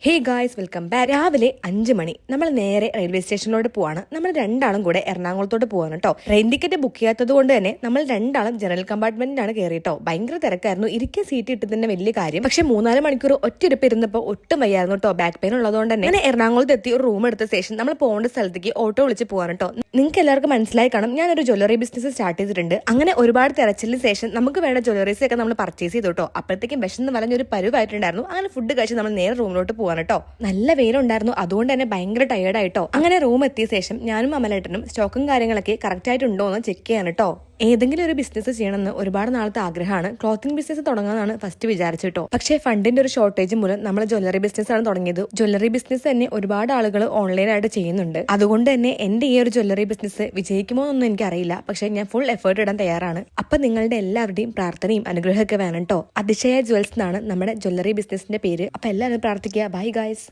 Hey guys, welcome back. രാവിലെ 5 മണി നമ്മൾ നേരെ റെയിൽവേ സ്റ്റേഷനിലോട്ട് പോവാണ്. നമ്മൾ രണ്ടാളും കൂടെ എറണാകുളത്തോട്ട് പോവാണ് കേട്ടോ. ട്രെയിൻ ടിക്കറ്റ് ബുക്ക് ചെയ്യാത്തത് കൊണ്ട് തന്നെ നമ്മൾ രണ്ടാളും ജനറൽ കമ്പാർട്ട്മെന്റിലാണ് കയറിയിട്ടോ. ഭയങ്കര തിരക്കായിരുന്നു. ഇരിക്കാൻ സീറ്റ് കിട്ടുന്നതിന്റെ വലിയ കാര്യം. പക്ഷെ 3-4 മണിക്കൂർ ഒറ്റയിരുപ്പ് ഇരുന്നപ്പോൾ ഒട്ടും വയ്യായിരുന്നു കേട്ടോ. ബാക്ക് പെയിൻ ഉള്ളതുകൊണ്ട് തന്നെ അങ്ങനെ എറണാകുളത്ത് എത്തി ഒരു റൂം എടുത്ത ശേഷം നമ്മൾ പോകേണ്ട സ്ഥലത്തേക്ക് ഓട്ടോ വിളിച്ച് പോകാൻ കേട്ടോ. നിങ്ങൾക്ക് എല്ലാവർക്കും മനസ്സിലായി കാണും, ഞാനൊരു ജ്വല്ലറി ബിസിനസ് സ്റ്റാർട്ട് ചെയ്തിട്ടുണ്ട്. അങ്ങനെ ഒരുപാട് തിരച്ചിലിന് ശേഷം നമുക്ക് വേണ്ട ജ്വല്ലറീസ് ഒക്കെ നമ്മൾ പർച്ചേസ് ചെയ്തു കേട്ടോ. അപ്പോഴത്തേക്കും വിശന്ന് വലഞ്ഞൊരു പരുവായിട്ടുണ്ടായിരുന്നു. അങ്ങനെ ഫുഡ് കഴിച്ച് നമ്മൾ നേരെ റൂമിലോട്ട് പോകാൻ കേട്ടോ. നല്ല വെയിലുണ്ടായിരുന്നു, അതുകൊണ്ട് തന്നെ ഭയങ്കര ടയേർഡായിട്ടോ. അങ്ങനെ റൂം എത്തിയ ശേഷം ഞാനും അമലേട്ടനും സ്റ്റോക്കും കാര്യങ്ങളൊക്കെ കറക്റ്റ് ആയിട്ടുണ്ടോ എന്ന് ചെക്ക് ചെയ്യാൻ കേട്ടോ. ഏതെങ്കിലും ഒരു ബിസിനസ് ചെയ്യണമെന്ന് ഒരുപാട് നാളത്തെ ആഗ്രഹമാണ്. ക്ലോത്തിങ് ബിസിനസ് തുടങ്ങാനാണ് ഫസ്റ്റ് വിചാരിച്ചിട്ടോ. പക്ഷേ ഫണ്ടിന്റെ ഒരു ഷോർട്ടേജ് മൂലം നമ്മൾ ജ്വല്ലറി ബിസിനസ് ആണ് തുടങ്ങിയത്. ജ്വല്ലറി ബിസിനസ് തന്നെ ഒരുപാട് ആളുകൾ ഓൺലൈനായിട്ട് ചെയ്യുന്നുണ്ട്. അതുകൊണ്ട് തന്നെ എന്റെ ഈ ഒരു ജ്വല്ലറി ബിസിനസ് വിജയിക്കുമോ എന്നൊന്നും എനിക്കറിയില്ല. പക്ഷെ ഞാൻ ഫുൾ എഫേർട്ട് ഇടാൻ തയ്യാറാണ്. അപ്പൊ നിങ്ങളുടെ എല്ലാവരുടെയും പ്രാർത്ഥനയും അനുഗ്രഹമൊക്കെ വേണം കേട്ടോ. അതിശയ ജ്വൽസ് എന്നാണ് നമ്മുടെ ജ്വല്ലറി ബിസിനസിന്റെ പേര്. അപ്പൊ എല്ലാവരും പ്രാർത്ഥിക്കുക. Bye guys.